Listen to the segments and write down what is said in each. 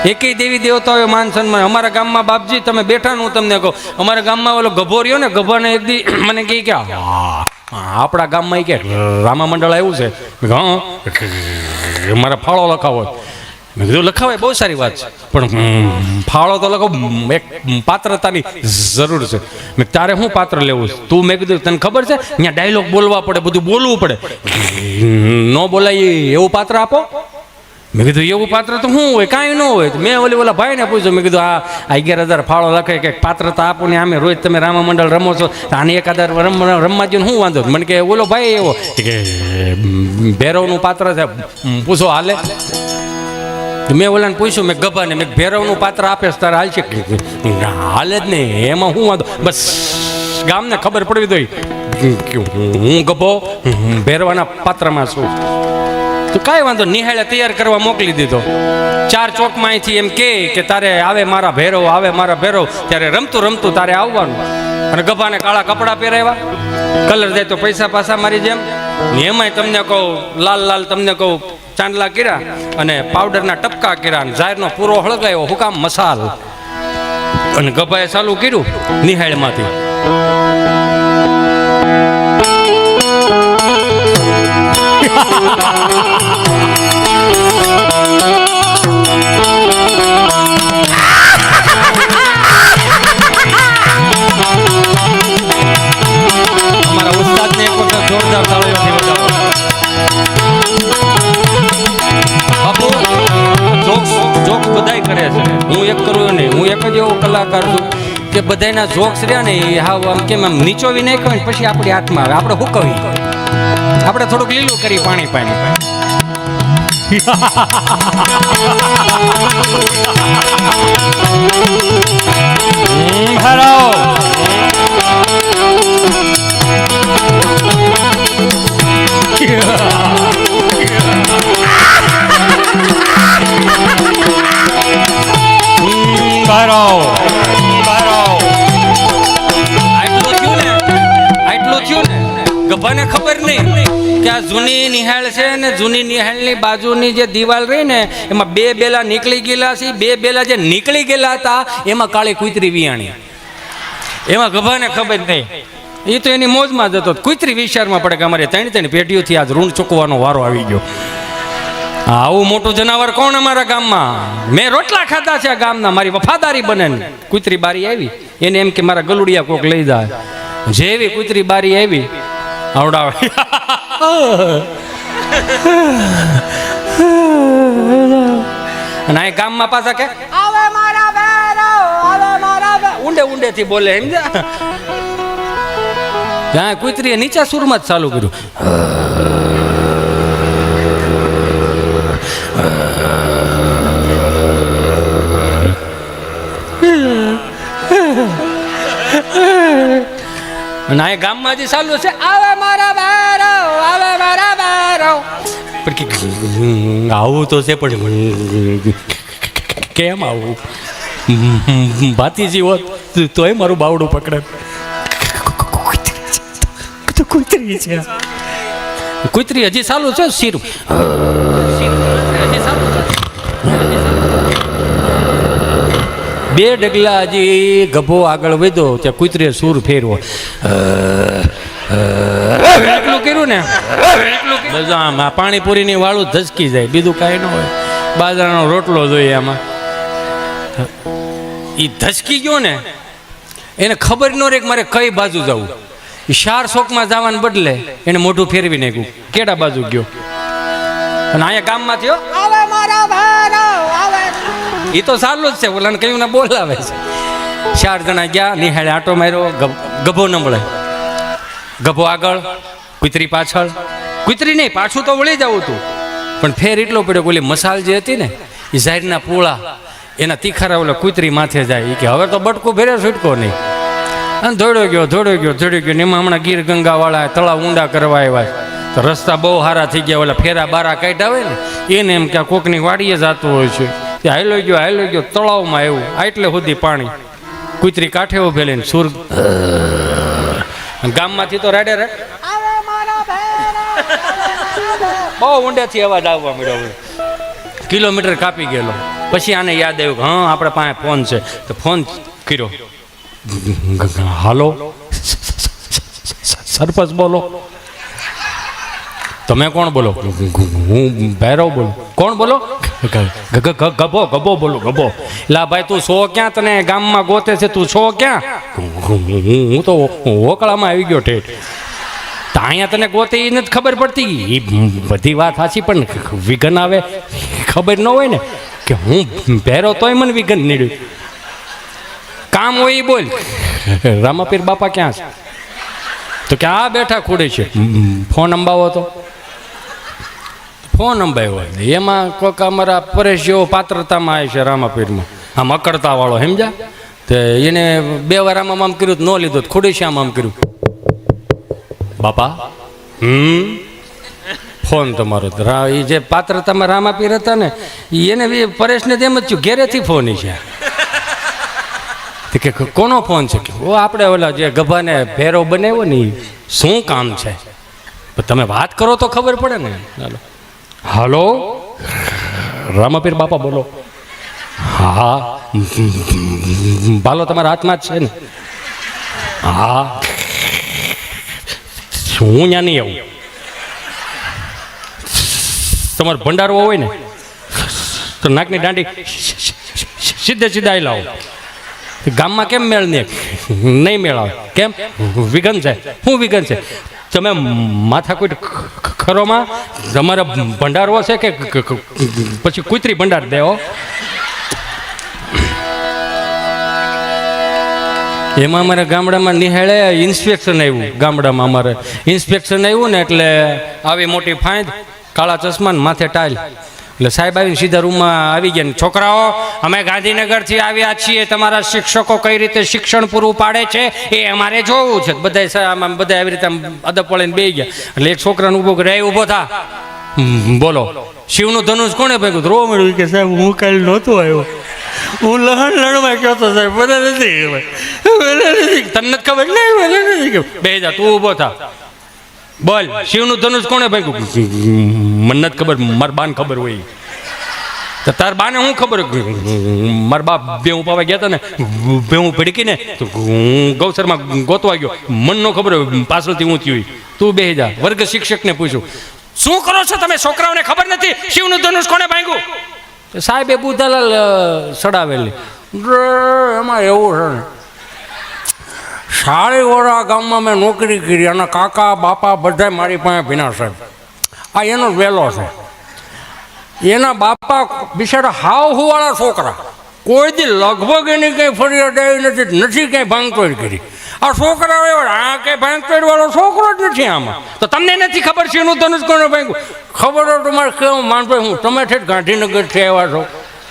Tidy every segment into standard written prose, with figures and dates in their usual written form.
એકેય દેવી દેવતાઓ માન સન્માન. અમારા ગામમાં બાપજી તમે બેઠા ને હું તમને કહું, અમારા ગામમાં ઓલો ગભો રહ્યો ને, ગભાને એક દી મને કહે કે આપણા ગામમાં કે રામા મંડળ આવ્યું છે. હા મારા ફાળો લખાવો. મેં કીધું લખાવાય, બહુ સારી વાત છે, પણ ફાળો તો લખો, એક પાત્રતાની જરૂર છે. મેં તારે શું પાત્ર લેવું છે તું? મેં કીધું તને ખબર છે અહીંયા ડાયલોગ બોલવા પડે, બધું બોલવું પડે, ન બોલાય એવું પાત્ર આપો. મેં કીધું એવું પાત્ર તો શું હોય? કાંઈ ન હોય. મેં ઓલા ભાઈને પૂછ્યું, મેં કીધું આ 11,000 ફાળો લખે કે પાત્રતા આપો ને, આમે રોજ તમે રામા મંડળ રમો છો, આને 1,000 રમવા દો શું વાંધો? મને કે ઓલો ભાઈ એવો કે ભૈરવનું પાત્ર છે, પૂછો હાલે? મેં ઓલાને પૂછ્યું, મેં ગભાને, મેં ભૈરવનું પાત્ર આપે તારે હાલ છે? હાલે જ નહીં, એમાં શું વાંધો? બસ ગામને ખબર પડવી દઈ હું ગભો ભૈરવાના પાત્રમાં છું. તો કાંઈ વાંધો, નિહાળે તૈયાર કરવા મોકલી દીધો. 4 ચોકમાં અહીંથી એમ કે તારે આવે મારા ભૈરવ, આવે મારા ભૈરવ, ત્યારે રમતું રમતું તારે આવવાનું. અને ગભાને કાળા કપડાં પહેરાવ્યા, કલર જાય તો પૈસા પાછા મારી જેમ. એમાંય તમને કહું લાલ લાલ તમને કહું ચાંદલા કર્યા અને પાવડરના ટપકા કર્યા, ઝારનો પૂરો હળગાયો, હુકામ મસાલ. અને ગભાએ ચાલુ કર્યું નિહાળમાંથી. અમારા ઉસ્તાદને એક વખત જોરદાર તાળીઓથી વધાવો. જોક્સ બધાય કરે છે, હું એક કરું નહીં. હું એક જ એવો કલાકાર છું કે બધાના જોક્સ રહ્યા ને એ હાવ આમ કેમ આમ નીચોવી નાખ્યો ને પછી આપણી હાથમાં આવે, આપણે હુકવી, આપણે થોડુંક લીલું કરી પાણી પાણી. ગભાને ખબર નહીં કે આ જૂની નિહાળ છે ને જૂની નિહાળની બાજુની જે દિવાલ રહી ને એમાં 2 બેલા નીકળી ગયેલા છે. 2 બેલા જે નીકળી ગયેલા હતા એમાં કાળી કૂતરી વિયાણી. એમાં ગભાને ખબર નહીં, એ તો એની મોજમાં જતો. કૂતરી વિચારમાં પડે કે અમારે 3 પેઢીઓથી આજ ઋણ ચૂકવાનો વારો આવી ગયો. આવું મોટું જનાવર કોણ અમારા ગામમાં? મેં રોટલા ખાધા છે આ ગામના, મારી વફાદારી બને ને. કૂતરી બારી આવી, એને એમ કે મારા ગલુડિયા કોક લઈ જાય. જેવી કૂતરી બારી આવી આવડાવે અને આ ગામમાં પાછા કે આવે મારા ભૈરવ, આવે મારા ભૈરવ, ઊંડે ઊંડે થી બોલે. સમજ્યા? ત્યાં કૂતરીએ નીચા સુરમાં જ ચાલુ કર્યું. અને આ ગામમાં જે ચાલુ છે આવે મારા ભૈરવ, આવે મારા ભૈરવ. પણ આવું તો છે, પણ કેમ આવું? ભાતીજી હોત તોય મારું બાવડું પકડે. કૂતરી છે, કૂતરી હજી ચાલુ છે. શીરું બે ડગલા હજી ગભો આગળ વધ્યો ત્યાં કૂતરીએ સૂર ફેરવો. એટલું કર્યું ને આમ પાણીપુરીની વાળું ધસકી જાય, બીજું કાંઈ ન હોય. બાજરાનો રોટલો જોઈએ આમાં. એ ધસકી ગયો ને એને ખબર ન રહે કે મારે કઈ બાજુ જવું. 4 ચોકમાં જવાને બદલે એને મોઢું ફેરવી નાખ્યું, કેડા બાજુ ગયો. અને અહીંયા ગામમાં થયો આવે મારા ભૈરવ, આવે. એ તો સારું જ છે, ઓલાને કયું ના બોલાવે છે. 4 જણા ગયા, નિહાળે આટો માર્યો, ગભો ન મળે. ગભો આગળ, કૂતરી પાછળ. કૂતરી નહીં, પાછું તો વળી જવું હતું, પણ ફેર એટલો પડ્યો ઓલી મસાલ જે હતી ને એ ઝાડના પૂળા એના તીખારા ઓલા કૂતરી માથે જાય. કે હવે તો બટકું ભેરે છૂટકો નહીં. અને દોડ્યો ગયો ને એમાં હમણાં ગીર ગંગા વાળા તળાવ ઊંડા કરવા આવ્યા તો રસ્તા બહુ સારા થઈ ગયા. ઓલા ફેરા બારા કાઢ્યા હોય ને એને એમ કે કોકની વાડીએ જતું હોય છે. તે હાલો ગયો તળાવમાં આવ્યું, આટલે સુધી પાણી. કૂતરી કાંઠે ઉભેલી ને સુર ગામમાંથી તો રાડે બહુ ઊંડેથી અવાજ આવવા મળ્યો. કિલોમીટર કાપી ગયેલો. પછી આને યાદ આવ્યું કે હા આપણે પાસે ફોન છે, તો ફોન કર્યો. હાલો સરપંચ બોલો. તમે કોણ બોલો? હું ભૈરવ બોલું. કોણ બોલો? ગભો ગભો બોલો ગભો. લા ભાઈ તું છો ક્યાં? તને ગામમાં ગોતે છે, તું છો ક્યાં? હું તો ઓકળામાં આવી ગયો ઠેઠ. તો અહીંયા તને ગોતે એ નથી ખબર પડતી. એ બધી વાત સાચી, પણ વિઘન આવે ખબર ન હોય ને કે હું ભેરો તોય મને વિઘન નીડ્યું. કામ હોય એ બોલ. રામાપીર બાપા ક્યાં છે? તો કે આ બેઠા ખોડે છે. ફોન અંબાવો તો ફોન અંબાવ્યો. એમાં કોઈક અમારા પરેશ જેવો પાત્રતામાં આવે છે રામાપીરમાં, આમ અકડતા વાળો સમજ્યા. તો એને 2 વાર આમ કર્યું, ન લીધો. ખોડે છે આમ કર્યું. બાપા ફોન તમારો. એ જે પાત્રતામાં રામાપીર હતા ને એને પરેશને તેમ જ થયું, ઘેરેથી ફોન છે. કે કોનો ફોન છે? કે ઓ આપણે ઓલા જે ગભાને ભેરો બનાવ્યો ને, શું કામ છે? તમે વાત કરો તો ખબર પડે ને. ચાલો હાલો રામાપીર બાપા બોલો. હા બાલો તમારા હાથમાં જ છે ને? હા હું ત્યાં નહીં આવું. તમારો ભંડારો હોય ને તો નાકની દાંડી સીધે સીધા આવી લાવો. ગામમાં કેમ મેળ નહીં મેળાવે? કેમ? વિઘન છે. શું વિઘન છે? તમે માથા કોઈ ખરોમાં તમારા ભંડારો છે કે પછી કુતરી ભંડાર દેવો? એમાં અમારા ગામડામાં નિહાળે ઇન્સ્પેક્શન આવ્યું. ગામડામાં અમારે ઇન્સ્પેક્શન આવ્યું ને એટલે આવી મોટી ફાંદ, કાળા ચશ્મા ને માથે ટાઈલ. એટલે સાહેબ આવીને સીધા રૂમમાં આવી ગયા. છોકરાઓ અમે ગાંધીનગરથી આવ્યા છીએ, તમારા શિક્ષકો કઈ રીતે શિક્ષણ પૂરું પાડે છે એ અમારે જોવું છે. બધા આવી રીતે અદબ પડીને બેસી ગયા. એટલે એક છોકરાને ઊભો કરે, ઊભો થા, બોલો શિવનું ધનુષ કોણે ભાગ્યું? રોવા મળ્યું કે સાહેબ હું કાલે નહોતો આવ્યો, હું લણવા ગયો તો સાહેબ, મને નથી તને નથી ખબર? નહીં બે જા, તું ઊભો થા, બોલ શિવનું ધનુષ કોણે ભાગ્યું? મને નથી ખબર, મારા બાને ખબર હોય. તો તાર બાને હું ખબર? મારા બાપ ભેહું પાવા ગયા હતા ને, ભેહું ભડકીને તો હું ગૌસરમાં ગોતવા ગયો, મને ન ખબર હોય પાછળથી ઊંચી હોય. તું બેહી જા. વર્ગ શિક્ષકને પૂછ્યું, શું કરો છો તમે? છોકરાઓને ખબર નથી શિવનું ધનુષ કોણે ભાંગ્યું? સાહેબે બુધાલાલ સડાવેલી. એમાં એવું છે ને, શાળીવાળા ગામમાં મેં નોકરી કરી અને કાકા બાપા બધા મારી પાસે ભીના સાહેબ. આ એનો વહેલો છે. એના બાપા બિચારા હાવ હુવાળા છોકરા, કોઈ દી લગભગ એની કંઈ ફરિયાદ આવી નથી કંઈ ભાંગતોડ કરી. આ છોકરા આ કંઈ ભાંગતોડ વાળો છોકરો જ નથી આમાં. તો તમને નથી ખબર છે એનું ધનુષ કોને ભાંગ્યું? ખબર હોય તમારે કેવું માનતો હું? તમે ઠેઠ ગાંધીનગરથી આવ્યા છો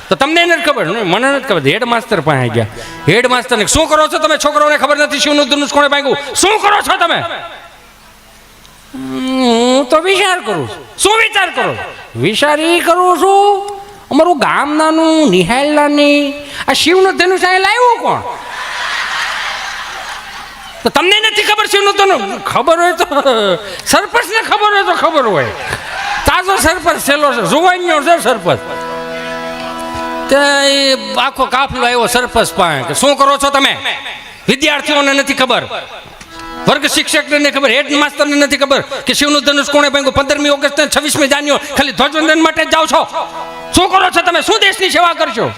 તો તમને નથી ખબર? મને નથી ખબર. હેડ માસ્તર પાસે ગયા. હેડ માસ્તરને શું કરો છો તમે? છોકરાઓને ખબર નથી શિવનું ધનુષ કોણે ભાંગ્યું? શું કરો છો તમે? હું તો વિચાર કરું છું. શું વિચાર કરો? વિચાર એ કરું છું, અમારું ગામ નાનું, નિહાલ નાની, આ શિવનું ધનુષ અહીં લાવ્યું કોણ? તો તમને નથી ખબર શિવનું ધનુષ? ખબર હોય તો સરપંચને ખબર હોય તો ખબર હોય. તાજો સરપંચ છેલ્લો છે, જુવાનીઓ છે સરપંચ. તે આખો કાફલો આવ્યો સરપંચ પાસે કે શું કરો છો તમે? વિદ્યાર્થીઓને નથી ખબર, વર્ગ શિક્ષકને નથી ખબર, હેડ માસ્ટરને નથી ખબર કે શિવનું ધનુષ કોણે ભાંગ્યું? 15મી ઓગસ્ટ 26મી જાન્યુઆરી ખાલી ધ્વજવંદન માટે જ જાઓ છો. શું કરો છો તમે? શું દેશની સેવા કરશો?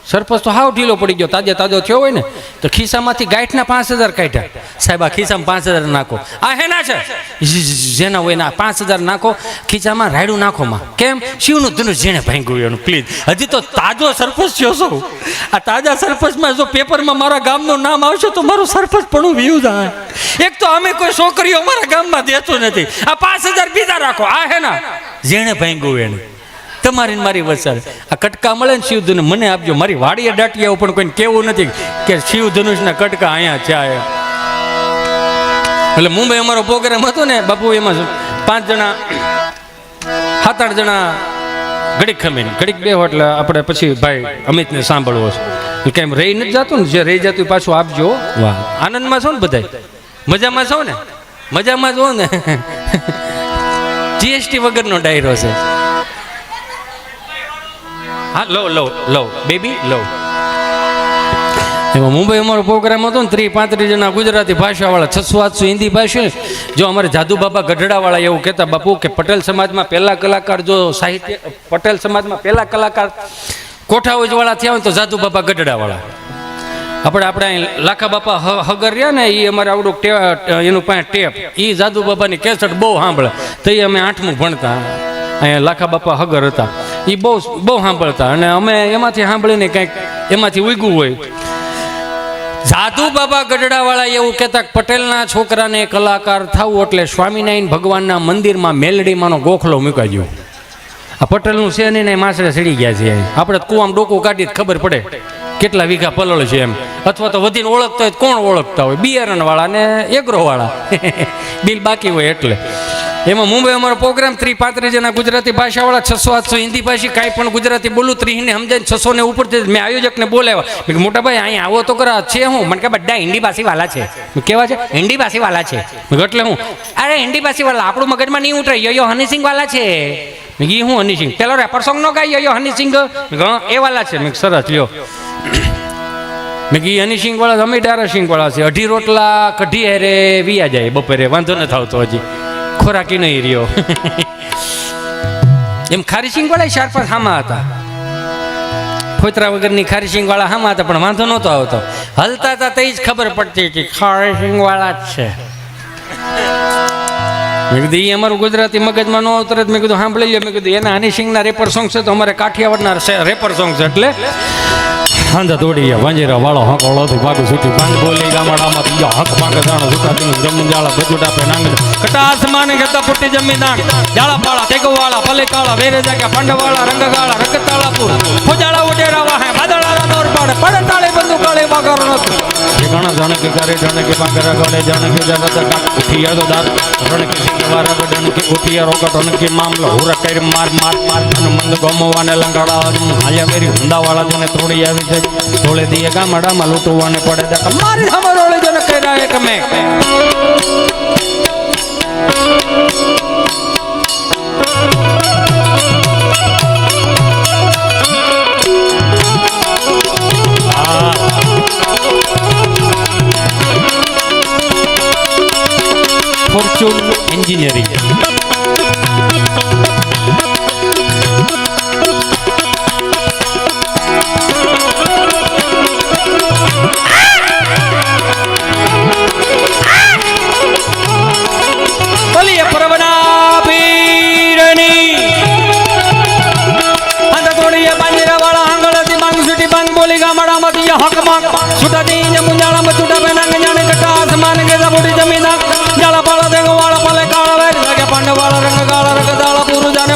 સરપંચ તો હાવ ઢીલો પડી ગયો. તાજો થયો હોય ને તો ખિસ્સામાંથી ગાંઠના 5000 કાઢ્યા. સાહેબ આ ખિસ્સામાં 5000 નાખો. આ હેના છે જેના હોય ના 5000 નાખો ખિસ્સામાં, રાયડું નાખો માં. કેમ? શિવનું ધનુષ જેને ભાંગ્યું એનું. પ્લીઝ, હજી તો તાજો સરપંચ થયો છો. આ તાજા સરપંચમાં જો પેપરમાં મારા ગામનું નામ આવશે તો મારું સરપંચ પણ વ્યૂ જાય. એક તો અમે કોઈ છોકરીઓ અમારા ગામમાં દેતો નથી. આ 5000 બીજા રાખો. આ હેના જેને ભાંગ્યું એને. તમારી મારી વચ્ચે આ કટકા મળે ને શિવ ધનુષ મને આપજો. મારી વાડીએ દાટિયા પણ કોઈને કેવું નથી કે શિવ ધનુષના કટકા અહીંયા છે. એટલે મુંબઈ અમારો પ્રોગ્રામ હતો ને બાપુ, એમાં 5 જણા 7-8 જણા ઘડીક ખમીને ઘડીક બે એટલે આપણે પછી ભાઈ અમિતને સાંભળવો છે. કેમ રહી નથી જતું ને? જે રહી જતું પાછું આપજો. વાહ, આનંદમાં છો ને બધા? મજામાં છો ને? મજામાં છો ને? GST વગરનો ડાયરો છે. હા લો બેબી લો. એમાં મુંબઈ અમારો પ્રોગ્રામ હતો ને 30-35 જણા ગુજરાતી ભાષાવાળા, 600-800 હિન્દી ભાષા. જો અમારે જાદુ બાબા ગઢડાવાળા એવું કહેતા બાપુ કે પટેલ સમાજમાં પહેલા કલાકાર જો સાહિત્ય પટેલ સમાજમાં પહેલા કલાકાર કોઠાઓજવાળા થયા હોય તો જાદુ બાબા ગઢડાવાળા. આપણે અહીં લાખા બાપા હગર રહ્યા ને એ અમારે આવડું એનું પાસે ટેપ એ જાદુ બાબાની કેસેટ બહુ સાંભળે. તો એ અમે 8મું ભણતા અહીંયા લાખા બાપા હગર હતા એ બહુ સાંભળતા અને અમે એમાંથી સાંભળીને કંઈક એમાંથી ઉગ્યું હોય. જાદુ બાબા ગઢડાવાળા એવું કહેતા પટેલના છોકરાને કલાકાર થવું એટલે સ્વામિનારાયણ ભગવાનના મંદિરમાં મેલડીમાંનો ગોખલો મૂકાજો. આ પટેલનું છે ને માસડે સડી ગયા છે. આપણે કુવામાં ડોકું કાઢી ખબર પડે કેટલા વીઘા પલળ છે એમ. અથવા તો વધીને ઓળખતા હોય કોણ ઓળખતા હોય, બિયારણવાળા ને એગ્રોવાળા બિલ બાકી હોય એટલે. એમાં મુંબઈ અમારો પ્રોગ્રામ 30-35 જણા ગુજરાતી ભાષાવાળા, 600-800 હિન્દી ભાષી, કાંઈ પણ ગુજરાતી બોલું 30 ને સમજાય 600 ને ઉપરથી મેં આયોજકને બોલાવ્યા. મોટા ભાઈ અહીં આવો તો કરા છે હું? મને કે બધા હિન્દી ભાષી વાલા છે. કેવા છે? હિન્દી ભાષી વાલા છે. એટલે હું અરે હિન્દી ભાષી વાલા આપણું મગજમાં નહીં ઉતરે. યો હનીસિંગ વાલા છે. મેં હું હનીસિંગ પેલો રેપર સોંગ નો ગાય યો હનીસિંગ એ વાલા છે. મેં સરસ લ્યો. મેં કી હનીસિંગ વાળા અમે ડારાસિંગ વાળા છે. 2.5 રોટલા કઢી હેરે વિયા જાય બપોરે, વાંધો ન થાવતો હજી ખોરાકી નહીં રહ્યો. એમ ખારીસિંગ વાળા 4-5 હામા હતા. ફોતરા વગરની ખારીસિંગ વાળા હામા હતા પણ વાંધો નહોતો આવતો. હલતા હતા તે જ ખબર પડતી કે ખારીસિંગ વાળા જ છે. મેં કીધું એ અમારું ગુજરાતી મગજમાં ન આવતર. મેં કીધું સાંભળી લે. મેં કીધું એના હનીસિંગના રેપર સોંગ છે તો અમારે કાઠિયાવાડના રેપર સોંગ છે. એટલે હાંધા તોડી વાંજેરા વાળો હક ઓળોથી ભાગું છૂટી પાંચ બોલી ગામડામાં ત્રીજો હક ભાગે જાણો સુકાતી જમીન જાળા બજુટા પે નાંગ કટાસ માને ગતા પુટ્ટી જમીન નાંગ જાળા પાળા તેગો વાળા પલે કાળા વેરે જાગ્યા પાંડવાળા રંગગાળા રકતાળાપુર ફોજાળા ઉડેરા વાહે વાદળારા દોર પાડે પડે તાળે બંદુ કાળે વાગર નત ઘણા જાણે કે કરે જાણે કે પાગરા ગળે જાણે કે જગત કાટ ઉઠિયા તો દાર રણ કે સિંગવારા ગડન કે ઉઠિયા રોકટ રણ કે મામલો હુરા કઈ માર માર માર મંદ ગમવાને લંગાડા હાલ્યા મેરી હુંદાવાળા જને તોડી આવી છે થોડે દીએ ગામડામાં લૂંટવાને પડે મારી હમરોળે જને કર્યા એક મેં ફોર્ચ્યુન એન્જિનિયરિંગ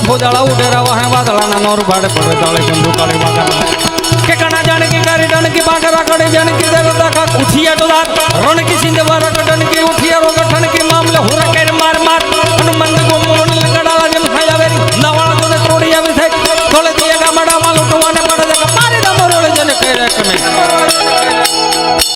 ફોજાળા ઉડેરા વાહે વાદળાના નોર ભાડે પડે તાળે બંદુ કાળે વાગા કે કણા જાણે કે ગારી જાણે કે બાગરા કડે જાણે કે દરતા કા ઉઠિયા તો રણ કી સિંધ વાર